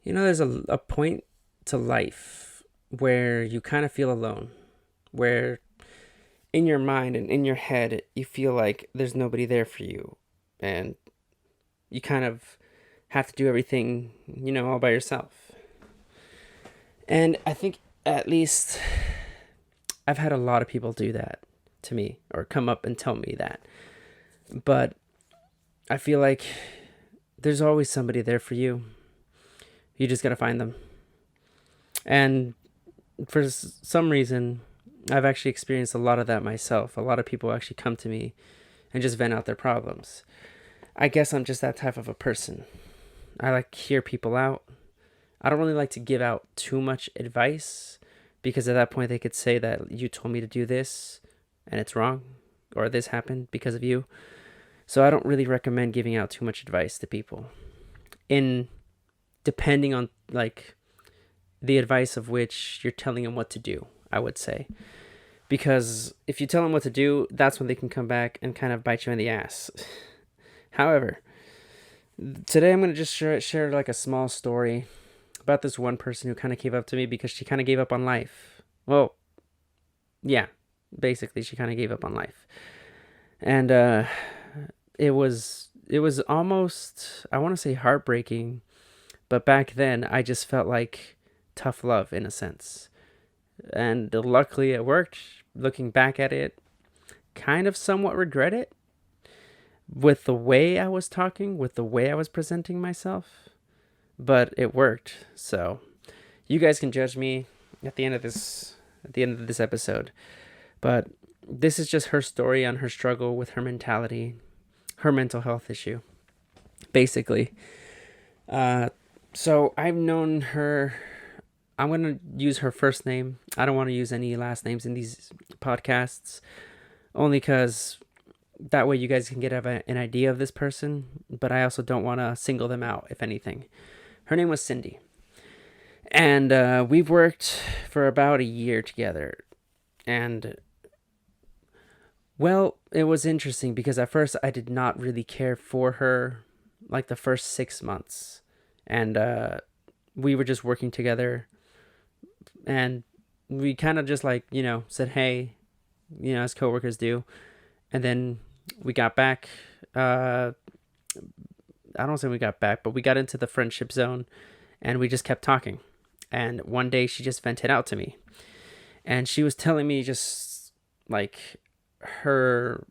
There's a point to life where you kind of feel alone, where in your mind and in your head, you feel like there's nobody there for you. And you kind of have to do everything, all by yourself. And I think at least I've had a lot of people do that to me or come up and tell me that. But I feel like there's always somebody there for you. You just got to find them. And for some reason, I've actually experienced a lot of that myself. A lot of people actually come to me and just vent out their problems. I guess I'm just that type of a person. I like to hear people out. I don't really like to give out too much advice because at that point they could say that you told me to do this and it's wrong, or this happened because of you. So I don't really recommend giving out too much advice to people. In depending on like the advice of which you're telling them what to do, I would say. Because if you tell them what to do, that's when they can come back and kind of bite you in the ass. However, today I'm going to just share like a small story about this one person who kind of gave up to me because she kind of gave up on life. Well, yeah, basically she kind of gave up on life. And it was almost, I want to say, heartbreaking, but back then I just felt like tough love in a sense. And luckily it worked. Looking back at it, kind of somewhat regret it with the way I was talking, with the way I was presenting myself, but it worked. So you guys can judge me at the end of this episode. But this is just her story on her struggle with her mentality, her mental health issue, basically. So I've known her. I'm going to use her first name. I don't want to use any last names in these podcasts, only because that way you guys can get an idea of this person, but I also don't want to single them out, if anything. Her name was Cindy. And we've worked for about a year together. And, well, it was interesting because at first I did not really care for her, like the first 6 months. And we were just working together. And we kind of just like, said, hey, as coworkers do. And then we got back. I don't say we got back, but we got into the friendship zone and we just kept talking. And one day she just vented out to me. And she was telling me just like her,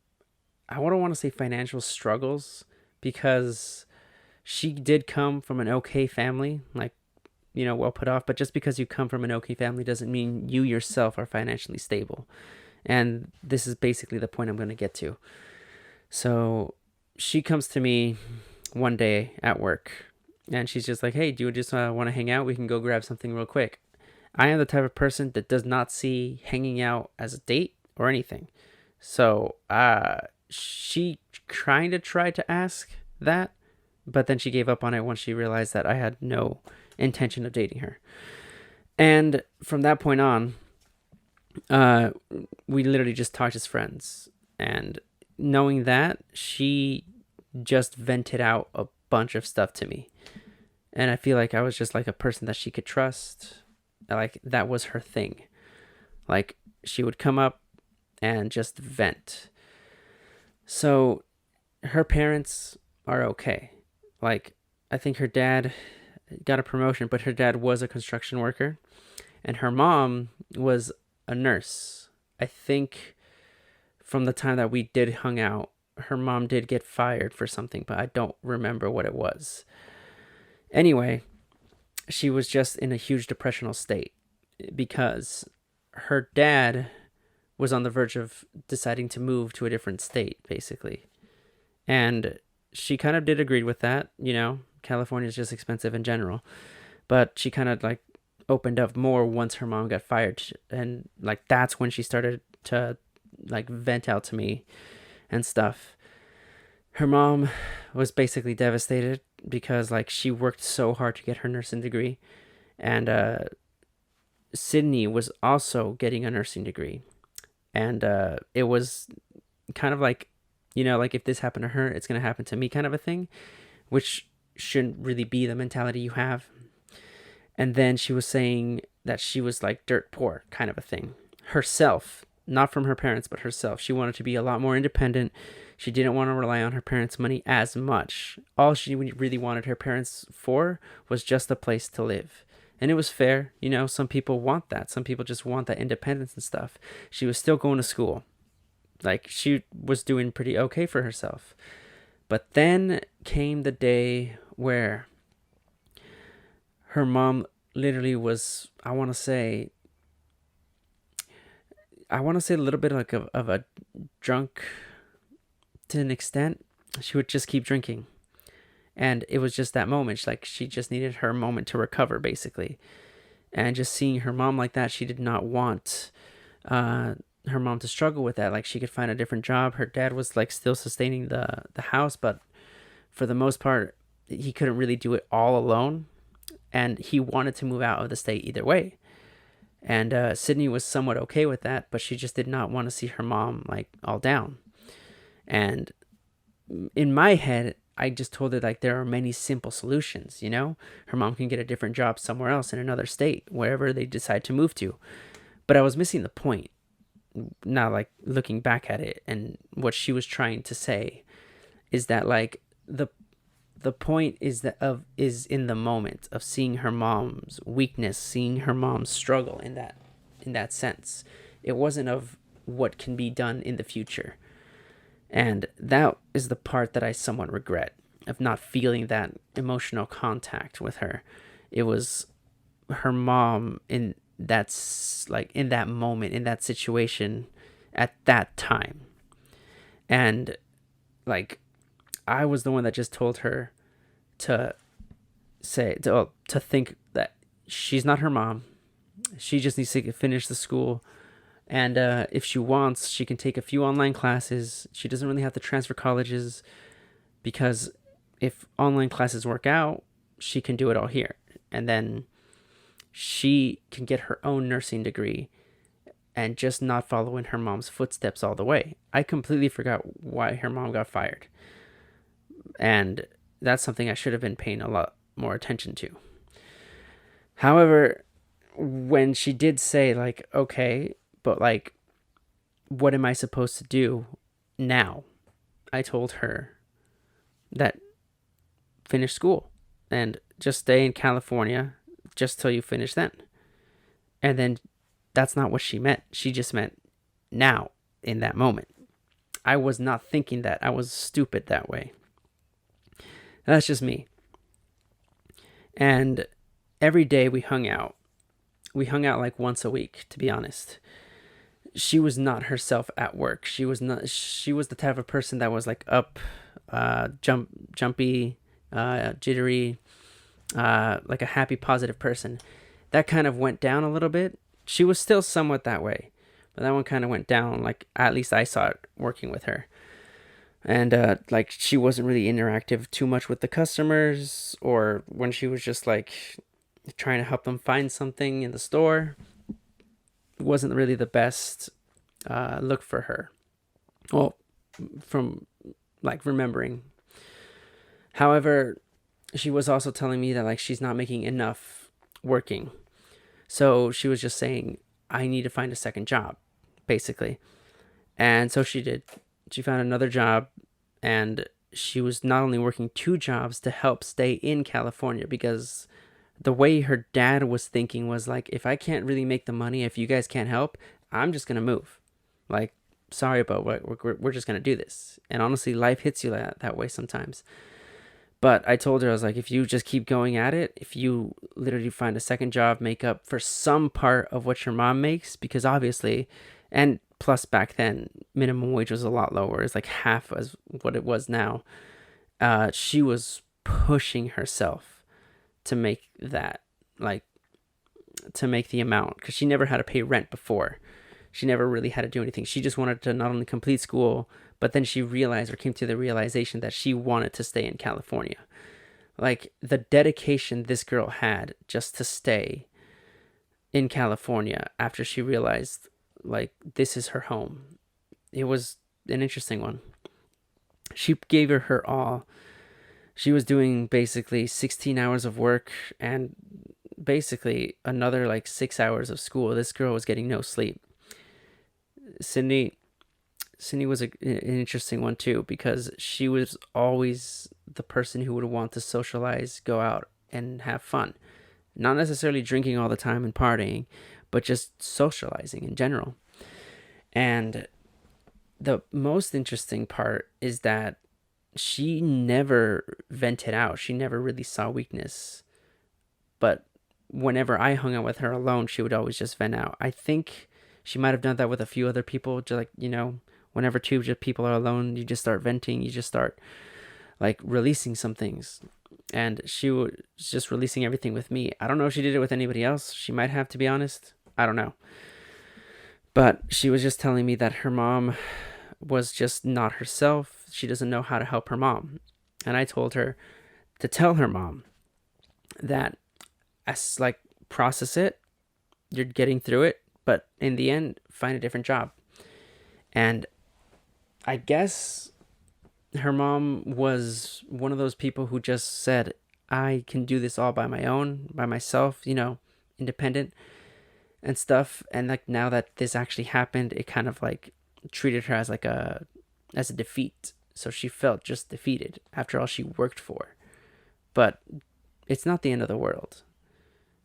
I don't want to say financial struggles, because she did come from an okay family, like, well put off. But just because you come from an okay family doesn't mean you yourself are financially stable. And this is basically the point I'm going to get to. So she comes to me one day at work and she's just like, hey, do you just want to hang out? We can go grab something real quick. I am the type of person that does not see hanging out as a date or anything. So she kind of tried to ask that, but then she gave up on it once she realized that I had no intention of dating her. And from that point on, we literally just talked as friends. And knowing that, she just vented out a bunch of stuff to me. And I feel like I was just like a person that she could trust. Like that was her thing. Like she would come up and just vent. So her parents are okay. Like I think her dad got a promotion, but her dad was a construction worker and her mom was a nurse. I think from the time that we did hung out, her mom did get fired for something, but I don't remember what it was. Anyway, she was just in a huge depressional state because her dad was on the verge of deciding to move to a different state, basically. And she kind of did agree with that. California is just expensive in general. But she kind of like opened up more once her mom got fired. And like that's when she started to like vent out to me and stuff. Her mom was basically devastated because like she worked so hard to get her nursing degree. And Sydney was also getting a nursing degree. And it was kind of like, like if this happened to her, it's going to happen to me kind of a thing, which shouldn't really be the mentality you have. And then she was saying that she was like dirt poor, kind of a thing. Herself, not from her parents, but herself. She wanted to be a lot more independent. She didn't want to rely on her parents' money as much. All she really wanted her parents for was just a place to live. And it was fair. You know, some people want that. Some people just want that independence and stuff. She was still going to school. Like, she was doing pretty okay for herself. But then came the day where her mom literally was, I want to say a little bit like of a drunk to an extent. She would just keep drinking. And it was just that moment. Like, she just needed her moment to recover, basically. And just seeing her mom like that, she did not want her mom to struggle with that. Like, she could find a different job. Her dad was like still sustaining the house, but for the most part, he couldn't really do it all alone. And he wanted to move out of the state either way. And Sydney was somewhat okay with that, but she just did not want to see her mom like all down. And in my head, I just told her like there are many simple solutions, you know? Her mom can get a different job somewhere else in another state, wherever they decide to move to. But I was missing the point. Now, like, looking back at it, and what she was trying to say is that like the point is is in the moment of seeing her mom's weakness, seeing her mom's struggle in that sense. It wasn't of what can be done in the future. And that is the part that I somewhat regret, of not feeling that emotional contact with her. It was her mom in that's like in that moment, in that situation, at that time. And like, I was the one that just told her to to think that she's not her mom. She just needs to finish the school. And if she wants, she can take a few online classes. She doesn't really have to transfer colleges, because if online classes work out, she can do it all here. And then she can get her own nursing degree and just not follow in her mom's footsteps all the way. I completely forgot why her mom got fired. And that's something I should have been paying a lot more attention to. However, when she did say like, okay, but like, what am I supposed to do now? I told her that finish school and just stay in California just till you finish then. And then that's not what she meant. She just meant now, in that moment. I was not thinking that. I was stupid that way. That's just me. And every day we hung out. We hung out like once a week, to be honest. She was not herself at work. She was the type of person that was like up, jumpy, jittery, like a happy, positive person. That kind of went down a little bit. She was still somewhat that way, but that one kind of went down. Like, at least I saw it working with her. And like, she wasn't really interactive too much with the customers, or when she was just like trying to help them find something in the store. It wasn't really the best look for her. Well, from like remembering. However, she was also telling me that like she's not making enough working. So she was just saying, I need to find a second job, basically. And so she did. She found another job, and she was not only working 2 jobs to help stay in California, because the way her dad was thinking was like, if I can't really make the money, if you guys can't help, I'm just going to move. Like, sorry, but we're just going to do this. And honestly, life hits you that way sometimes. But I told her, I was like, if you just keep going at it, if you literally find a second job, make up for some part of what your mom makes, because obviously, and plus back then, minimum wage was a lot lower. It's like half as what it was now. She was pushing herself to make that, like, to make the amount, because she never had to pay rent before. She never really had to do anything. She just wanted to not only complete school, but then she realized, or came to the realization, that she wanted to stay in California. Like, the dedication this girl had just to stay in California after she realized, like, this is her home. It was an interesting one. She gave her all. She was doing basically 16 hours of work, and basically another like 6 hours of school. This girl was getting no sleep. Sydney Sydney was an interesting one too, because she was always the person who would want to socialize, go out and have fun. Not necessarily drinking all the time and partying, but just socializing in general. And the most interesting part is that she never vented out. She never really saw weakness. But whenever I hung out with her alone, she would always just vent out. I think she might have done that with a few other people. Just like, whenever two just people are alone, you just start venting. You just start like releasing some things. And she was just releasing everything with me. I don't know if she did it with anybody else. She might have, to be honest. I don't know. But she was just telling me that her mom was just not herself. She doesn't know how to help her mom. And I told her to tell her mom that, as like, process it. You're getting through it, but in the end, find a different job. And I guess her mom was one of those people who just said, I can do this all by my own, by myself, independent and stuff. And like, now that this actually happened, it kind of like treated her as like as a defeat. So she felt just defeated after all she worked for. But it's not the end of the world.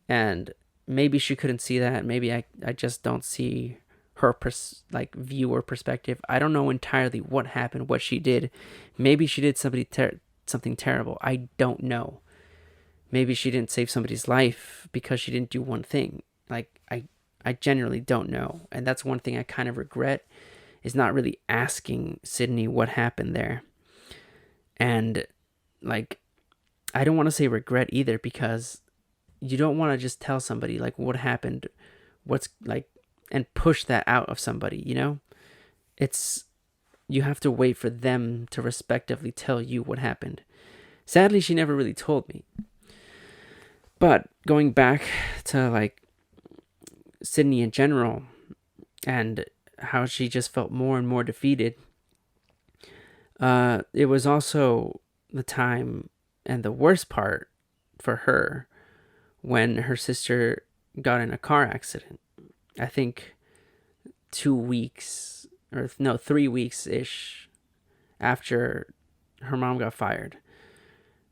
And maybe she couldn't see that. Maybe I just don't see her view or perspective. I don't know entirely what happened, what she did. Maybe she did something terrible. I don't know. Maybe she didn't save somebody's life because she didn't do one thing. Like, I generally don't know. And that's one thing I kind of regret, is not really asking Sydney what happened there. And like, I don't want to say regret either, because you don't want to just tell somebody like what happened, what's like, and push that out of somebody, It's, you have to wait for them to respectively tell you what happened. Sadly, she never really told me. But going back to like Sydney in general, and how she just felt more and more defeated, it was also the time, and the worst part for her, when her sister got in a car accident. I think 2 weeks, or no, 3 weeks ish after her mom got fired.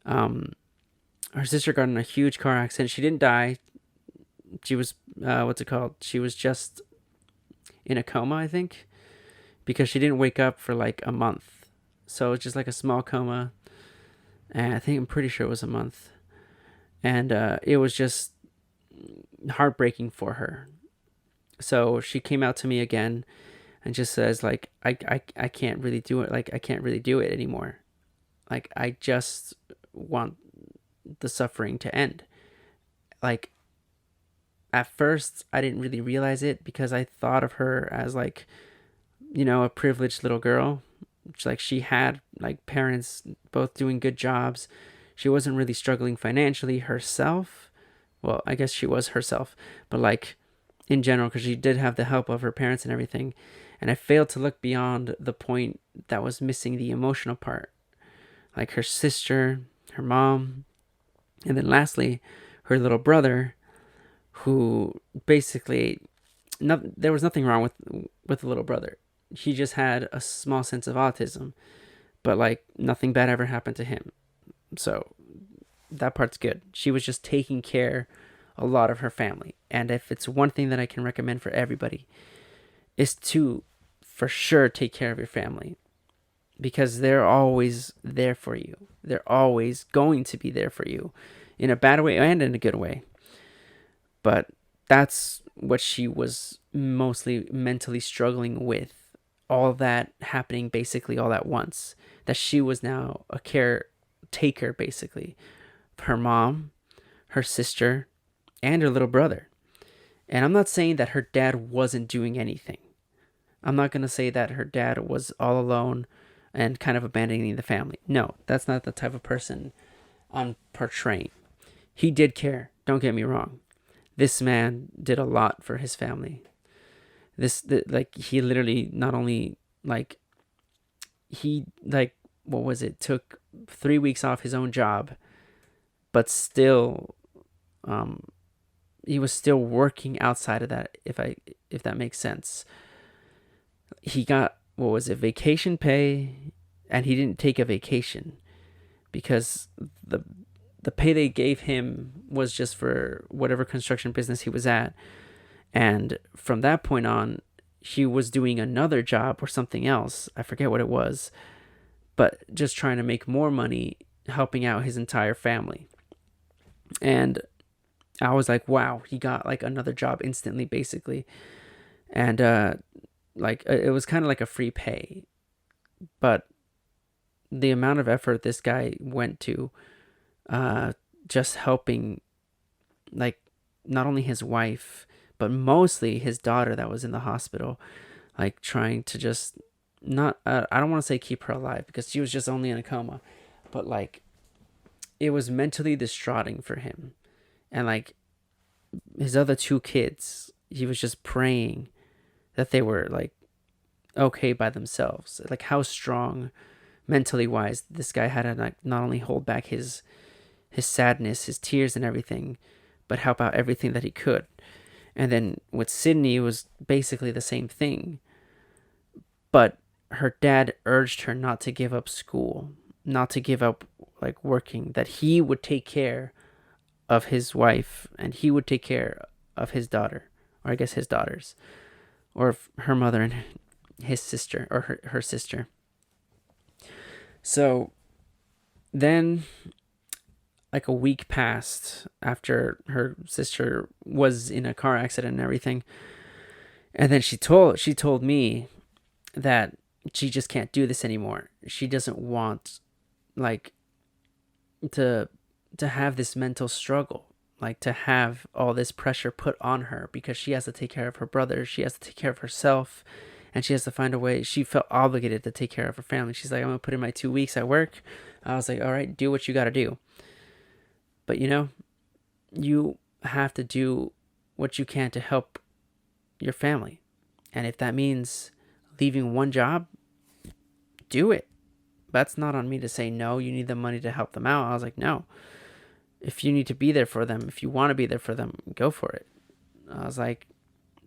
Her sister got in a huge car accident. She didn't die. She was, what's it called? She was just in a coma, I think, because she didn't wake up for like a month. So it's just like a small coma. And I'm pretty sure it was a month. And it was just heartbreaking for her. So she came out to me again and just says like, I can't really do it. Like, I can't really do it anymore. Like, I just want the suffering to end. Like, at first I didn't really realize it, because I thought of her as like, a privileged little girl. Like, she had like parents both doing good jobs. She wasn't really struggling financially herself. Well, I guess she was herself, but like, in general, because she did have the help of her parents and everything. And I failed to look beyond the point that was missing, the emotional part. Like her sister, her mom, and then lastly, her little brother, who basically, there was nothing wrong with the little brother. He just had a small sense of autism, but like, nothing bad ever happened to him. So that part's good. She was just taking care a lot of her family. And if it's one thing that I can recommend for everybody, is to for sure take care of your family, because they're always there for you. They're always going to be there for you, in a bad way and in a good way. But that's what she was mostly mentally struggling with, all that happening basically all at once, that she was now a caretaker basically, her mom, her sister, and her little brother. And I'm not saying that her dad wasn't doing anything. I'm not going to say that her dad was all alone and kind of abandoning the family. No, that's not the type of person I'm portraying. He did care, don't get me wrong. This man did a lot for his family. He literally not only, like, he, like, what was it, took 3 weeks off his own job, but still he was still working outside of that, if that makes sense. He got, what was it, vacation pay, and he didn't take a vacation because the the pay they gave him was just for whatever construction business he was at. And from that point on, he was doing another job or something else. I forget what it was, but just trying to make more money, helping out his entire family. And I was like, wow, he got like another job instantly, basically. And like it was kind of like a free pay, but the amount of effort this guy went to just helping, like, not only his wife but mostly his daughter that was in the hospital, like trying to just not I don't want to say keep her alive because she was just only in a coma, but like it was mentally distraughting for him. And like his other two kids, he was just praying that they were like okay by themselves. Like how strong mentally wise this guy had to like not only hold back his sadness, his tears and everything, but help out everything that he could. And then with Sydney, it was basically the same thing. But her dad urged her not to give up school, not to give up like working, that he would take care of his wife and he would take care of his daughter, or I guess his daughters, or her mother and his sister, or her sister. So then like a week passed after her sister was in a car accident and everything. And then she told me that she just can't do this anymore. She doesn't want like to have this mental struggle, like to have all this pressure put on her because she has to take care of her brother, she has to take care of herself, and she has to find a way. She felt obligated to take care of her family. She's like, I'm gonna put in my 2 weeks at work. I was like, all right, do what you got to do. But you know, you have to do what you can to help your family. And if that means leaving one job, do it. That's not on me to say no, you need the money to help them out. I was like, no. If you need to be there for them, if you want to be there for them, go for it. I was like,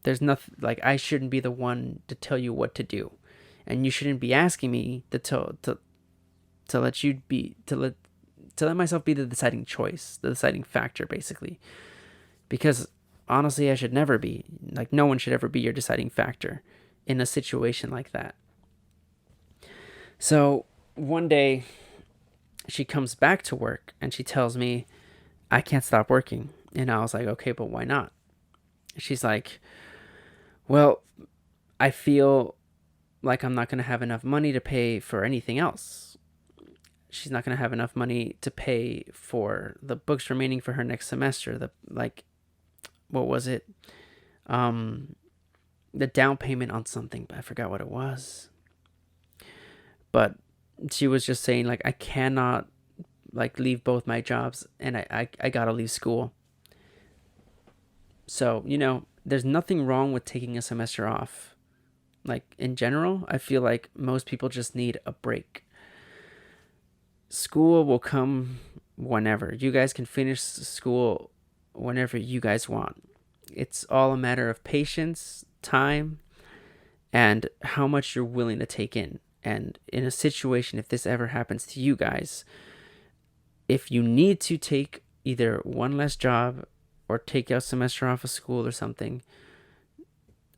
there's nothing, like I shouldn't be the one to tell you what to do. And you shouldn't be asking me to let you be to let myself be the deciding choice, the deciding factor, basically. Because honestly, I should never be. Like, no one should ever be your deciding factor in a situation like that. So one day, she comes back to work and she tells me, I can't stop working. And I was like, okay, but why not? She's like, well, I feel like I'm not going to have enough money to pay for anything else. She's not going to have enough money to pay for the books remaining for her next semester. What was it? The down payment on something, but I forgot what it was. But she was just saying like, I cannot like leave both my jobs, and I gotta leave school. So, you know, there's nothing wrong with taking a semester off. Like in general, I feel like most people just need a break. School will come whenever. You guys can finish school whenever you guys want. It's all a matter of patience, time, and how much you're willing to take in. And in a situation, if this ever happens to you guys, if you need to take either one less job or take a semester off of school or something,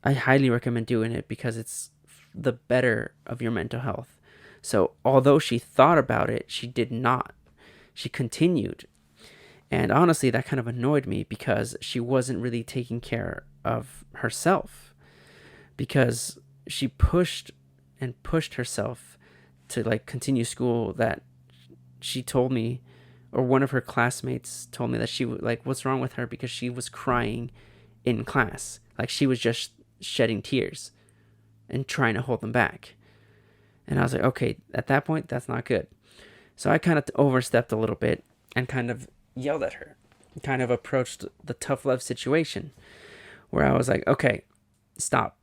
I highly recommend doing it because it's the better of your mental health. So although she thought about it, she did not. She continued. And honestly, that kind of annoyed me because she wasn't really taking care of herself, because she pushed and pushed herself to like continue school. That she told me, or one of her classmates told me, that she like, what's wrong with her, because she was crying in class. Like she was just shedding tears and trying to hold them back. And I was like, okay, at that point, that's not good. So I kind of overstepped a little bit and kind of yelled at her, kind of approached the tough love situation where I was like, okay, stop,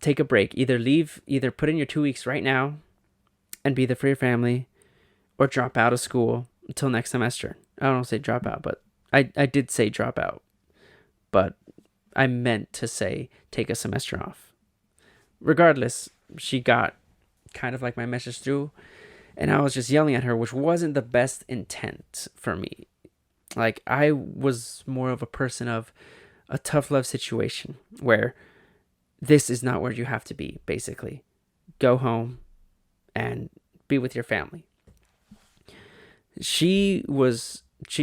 take a break, either put in your 2 weeks right now and be there for your family, or drop out of school until next semester. I don't say drop out, but I did say drop out. but I meant to say take a semester off. Regardless, she got kind of like my message through, and I was just yelling at her, which wasn't the best intent for me. Like, I was more of a person of a tough love situation where this is not where you have to be, basically. Go home and be with your family. She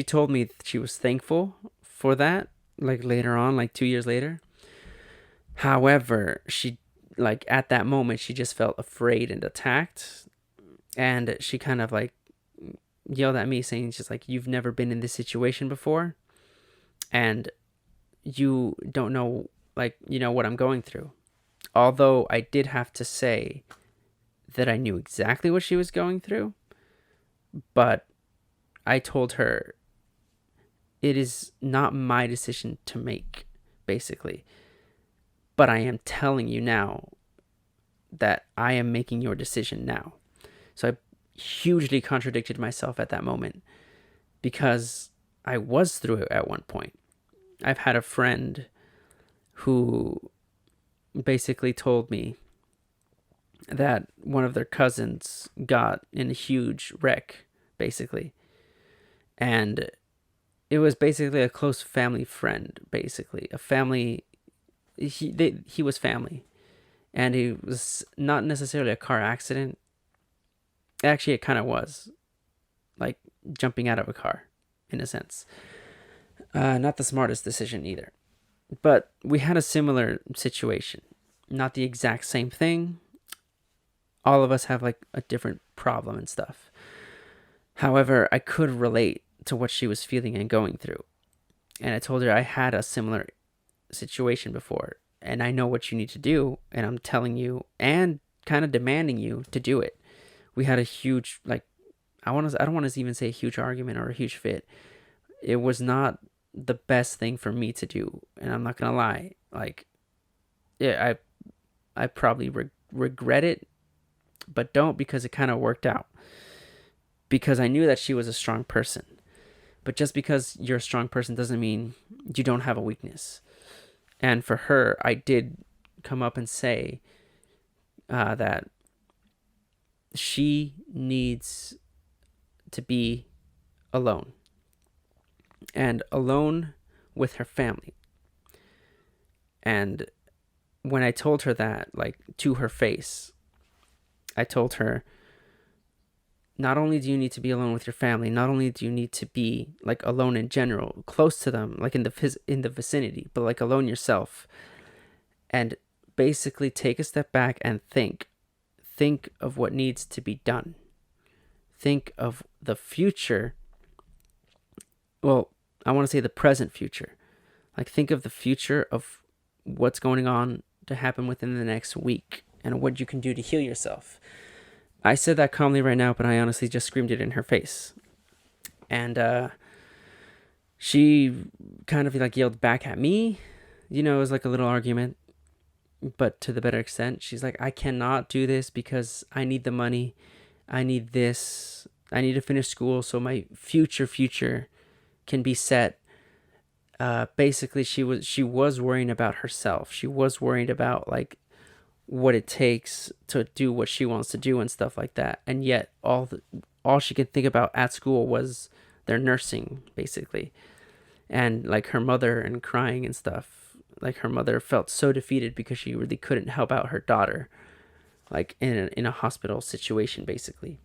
told me she was thankful for that, like later on, like 2 years later. However, she, like at that moment, she just felt afraid and attacked. And she kind of like yelled at me, saying, she's like, you've never been in this situation before. And you don't know, like, what I'm going through. Although I did have to say that I knew exactly what she was going through, but I told her it is not my decision to make, basically. But I am telling you now that I am making your decision now. So I hugely contradicted myself at that moment because I was through it at one point. I've had a friend who basically told me that one of their cousins got in a huge wreck, basically. And it was basically a close family friend, basically. A family, he was family. And it was not necessarily a car accident. Actually, it kind of was. Like jumping out of a car, in a sense. Not the smartest decision either. But we had a similar situation. Not the exact same thing. All of us have like a different problem and stuff. However, I could relate to what she was feeling and going through. And I told her I had a similar situation before. And I know what you need to do. And I'm telling you and kind of demanding you to do it. We had a huge, like, I don't want to even say a huge argument or a huge fit. It was not the best thing for me to do. And I'm not going to lie. Like, yeah, I probably regret it, but don't, because it kind of worked out. Because I knew that she was a strong person. But just because you're a strong person doesn't mean you don't have a weakness. And for her, I did come up and say that she needs to be alone. And alone with her family. And when I told her that, like, to her face, I told her, not only do you need to be alone with your family, not only do you need to be like alone in general, close to them, like in the vicinity, but like alone yourself, and basically take a step back and think of what needs to be done. Think of the future. Well, I want to say the present future. Like, think of the future of what's going on to happen within the next week and what you can do to heal yourself. I said that calmly right now, but I honestly just screamed it in her face. And she kind of like yelled back at me. It was like a little argument, but to the better extent. She's like, I cannot do this because I need the money. I need this. I need to finish school so my future can be set. Basically, she was worrying about herself. She was worried about like what it takes to do what she wants to do and stuff like that. And yet all she could think about at school was their nursing, basically. And like her mother and crying and stuff. Like her mother felt so defeated because she really couldn't help out her daughter, like in a hospital situation, basically.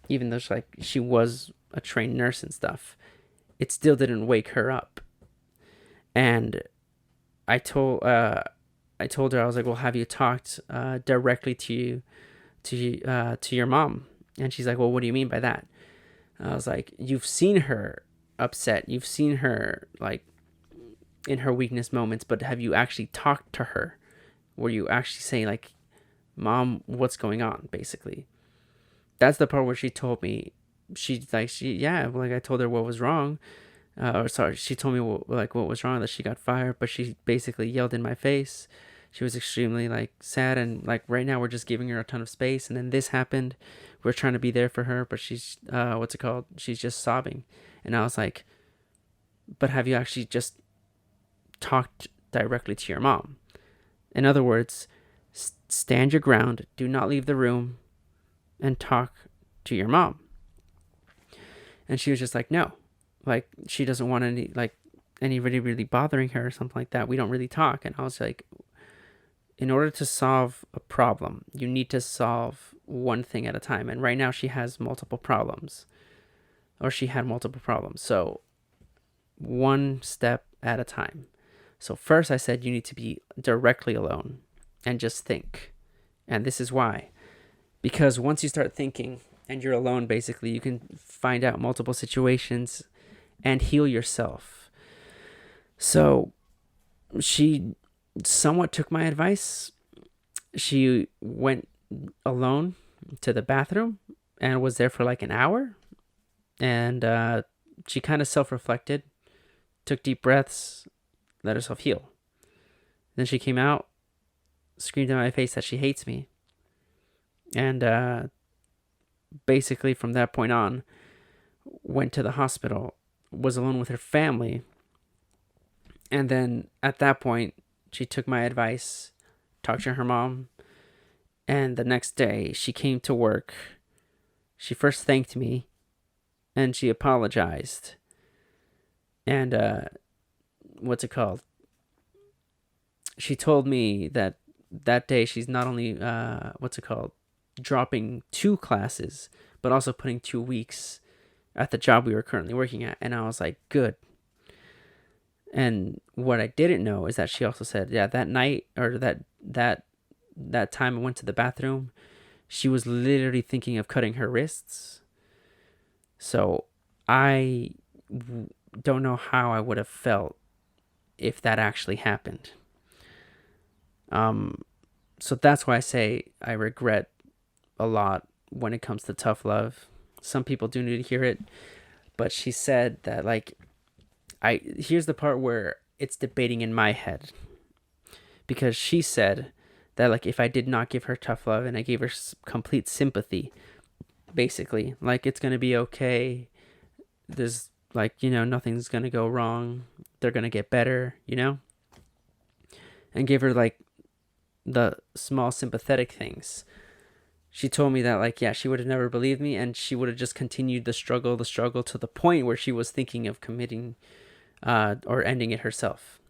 Even though she was a trained nurse and stuff, it still didn't wake her up. And I told her, I was like, well, have you talked directly to your mom? And she's like, well, what do you mean by that? I was like, you've seen her upset. You've seen her like in her weakness moments, but have you actually talked to her? Were you actually saying like, Mom, what's going on? Basically, that's the part where she told me, I told her what was wrong. She told me what was wrong, that she got fired, but she basically yelled in my face. She was extremely like sad, and like right now we're just giving her a ton of space, and then this happened. We're trying to be there for her, but she's she's just sobbing. And I was like, but have you actually just talk directly to your mom. In other words, stand your ground, do not leave the room, and talk to your mom. And she was just like, no, like she doesn't want anybody really bothering her or something like that. We don't really talk. And I was like, in order to solve a problem, you need to solve one thing at a time. And right now she has multiple problems, or she had multiple problems. So one step at a time. So first I said you need to be directly alone and just think. And this is why. Because once you start thinking and you're alone, basically, you can find out multiple situations and heal yourself. So she somewhat took my advice. She went alone to the bathroom and was there for like an hour. And she kind of self-reflected, took deep breaths, let herself heal. Then she came out, screamed in my face that she hates me. And basically from that point on, went to the hospital, was alone with her family. And then at that point, she took my advice, talked to her mom. And the next day, she came to work. She first thanked me, and she apologized. And what's it called? She told me that day she's not only dropping 2 classes, but also putting 2 weeks at the job we were currently working at. And I was like, good. And what I didn't know is that she also said, yeah, that night, or that time I went to the bathroom, she was literally thinking of cutting her wrists. So I don't know how I would have felt if that actually happened. So that's why I say I regret a lot when it comes to tough love. Some people do need to hear it, but she said that, like, here's the part where it's debating in my head, because she said that, like, if I did not give her tough love and I gave her complete sympathy, basically, like, it's gonna be okay, there's, like, nothing's gonna go wrong, they're gonna get better, and give her, like, the small sympathetic things. She told me that, like, yeah, she would have never believed me, and she would have just continued the struggle to the point where she was thinking of committing or ending it herself.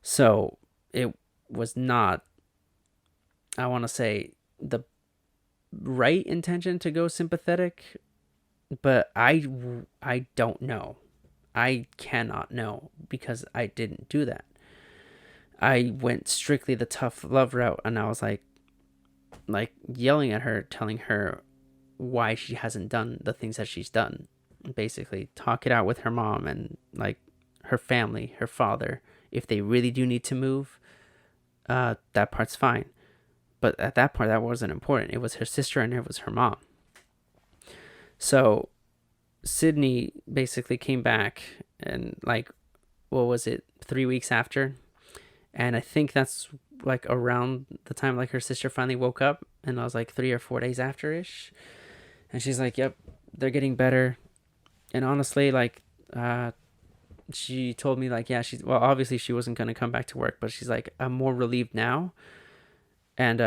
So it was not, I want to say, the right intention to go sympathetic, but I don't know. I cannot know, because I didn't do that. I went strictly the tough love route, and I was like yelling at her, telling her why she hasn't done the things that she's done. Basically, talk it out with her mom and, like, her family, her father. If they really do need to move, that part's fine. But at that part, that wasn't important. It was her sister and it was her mom. So Sydney basically came back, and, like, what was it, 3 weeks after? And I think that's, like, around the time, like, her sister finally woke up, and I was like 3 or 4 days after-ish. And she's like, yep, they're getting better. And honestly, like, she told me, like, yeah, obviously she wasn't going to come back to work, but she's like, I'm more relieved now. And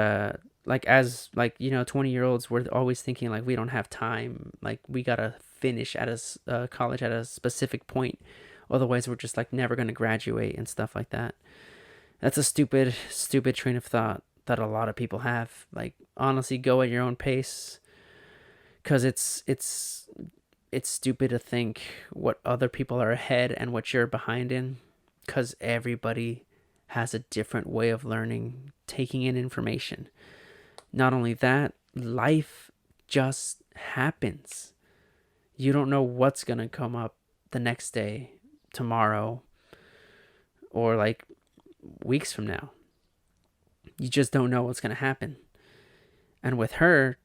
like, as, like, 20-year-olds, we're always thinking, like, we don't have time, like, we gotta finish at a college at a specific point, otherwise we're just, like, never going to graduate and stuff like that. That's a stupid train of thought that a lot of people have. Like, honestly, go at your own pace, because it's stupid to think what other people are ahead and what you're behind in, because everybody has a different way of learning, taking in information. Not only that, life just happens. You don't know what's going to come up the next day, tomorrow, or, like, weeks from now. You just don't know what's going to happen. And with her,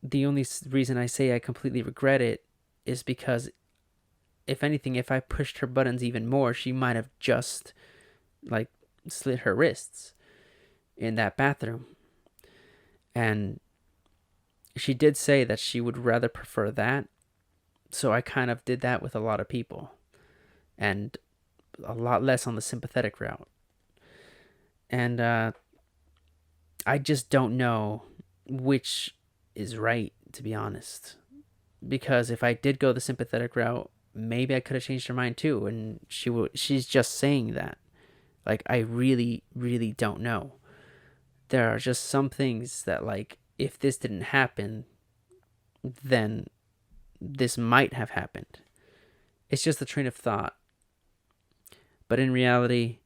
the only reason I say I completely regret it is because, if anything, if I pushed her buttons even more, she might have just, like, slit her wrists in that bathroom. And she did say that she would rather prefer that. So I kind of did that with a lot of people. And a lot less on the sympathetic route. And I just don't know which is right, to be honest. Because if I did go the sympathetic route, maybe I could have changed her mind too. And she's just saying that. Like, I really, really don't know. There are just some things that, like, if this didn't happen, then this might have happened. It's just a train of thought. But in reality,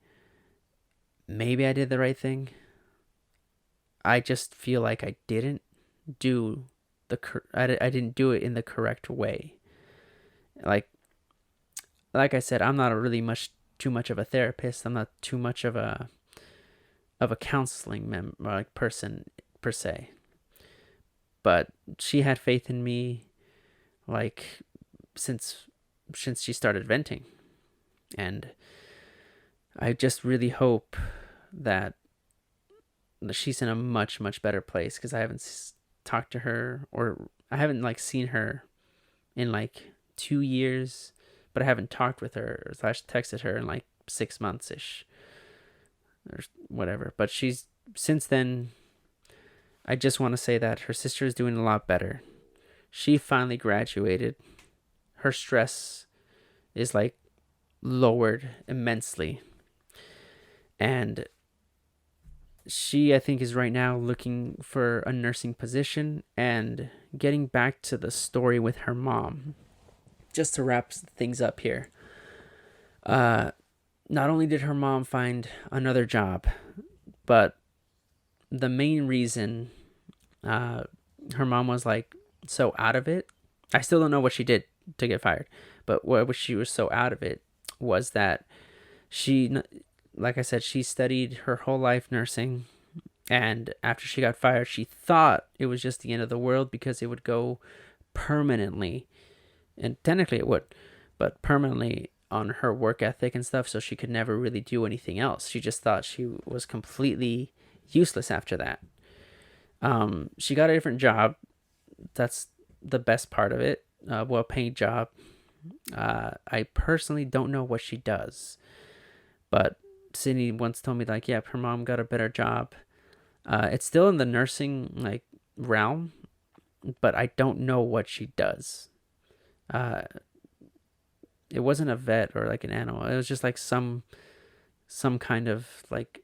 maybe I did the right thing. I just feel like I didn't do I didn't do it in the correct way. Like I said, I'm not too much of a therapist. I'm not too much of a counseling person per se. But she had faith in me, like, since she started venting, and I just really hope that she's in a much, much better place, because I haven't talked to her, or I haven't, like, seen her in like 2 years, but I haven't talked with her or texted her in like 6 months ish or whatever. But she's since then. I just want to say that her sister is doing a lot better. She finally graduated. Her stress is, like, lowered immensely. And she, I think, is right now looking for a nursing position. And getting back to the story with her mom, just to wrap things up here. Not only did her mom find another job, but the main reason her mom was, like, so out of it. I still don't know what she did to get fired, but what she was so out of it was that she, like I said, she studied her whole life nursing, and after she got fired, she thought it was just the end of the world, because it would go permanently, and technically it would, but permanently on her work ethic and stuff, so she could never really do anything else. She just thought she was completely useless after that. She got a different job. That's the best part of it. Well-paid job. I personally don't know what she does, but Sydney once told me, like, yeah, her mom got a better job. It's still in the nursing, like, realm, but I don't know what she does. It wasn't a vet or, like, an animal. It was just, like, some kind of, like,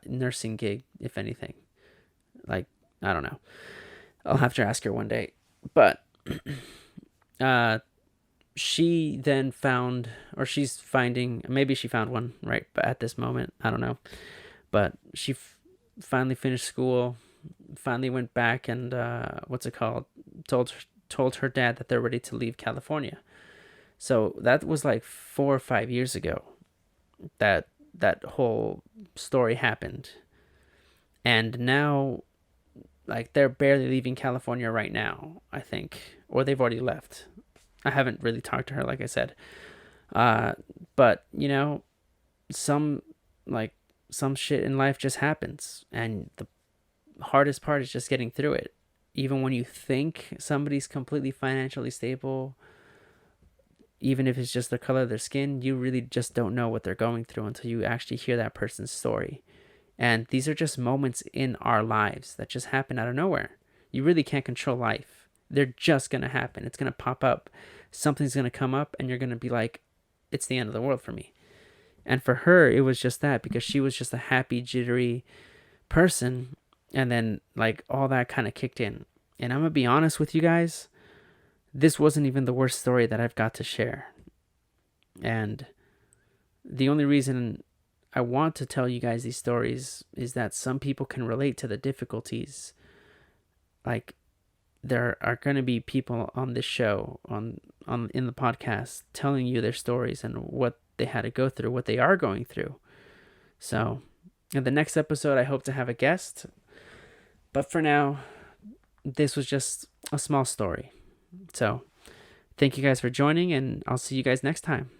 nursing gig, if anything. Like, I don't know. I'll have to ask her one day. But she then found, or she's finding, maybe she found one right at this moment. I don't know. But she finally finished school, finally went back and, told her dad that they're ready to leave California. So that was like 4 or 5 years ago that whole story happened. And now, like, they're barely leaving California right now, I think. Or they've already left. I haven't really talked to her, like I said. But, you know, some shit in life just happens. And the hardest part is just getting through it. Even when you think somebody's completely financially stable, even if it's just the color of their skin, you really just don't know what they're going through until you actually hear that person's story. And these are just moments in our lives that just happen out of nowhere. You really can't control life. They're just going to happen. It's going to pop up. Something's going to come up and you're going to be like, it's the end of the world for me. And for her, it was just that, because she was just a happy, jittery person. And then, like, all that kind of kicked in. And I'm going to be honest with you guys. This wasn't even the worst story that I've got to share. And the only reason I want to tell you guys these stories is that some people can relate to the difficulties. Like, there are going to be people on this show, in the podcast, telling you their stories and what they had to go through, what they are going through. So, in the next episode, I hope to have a guest. But for now, this was just a small story. So, thank you guys for joining, and I'll see you guys next time.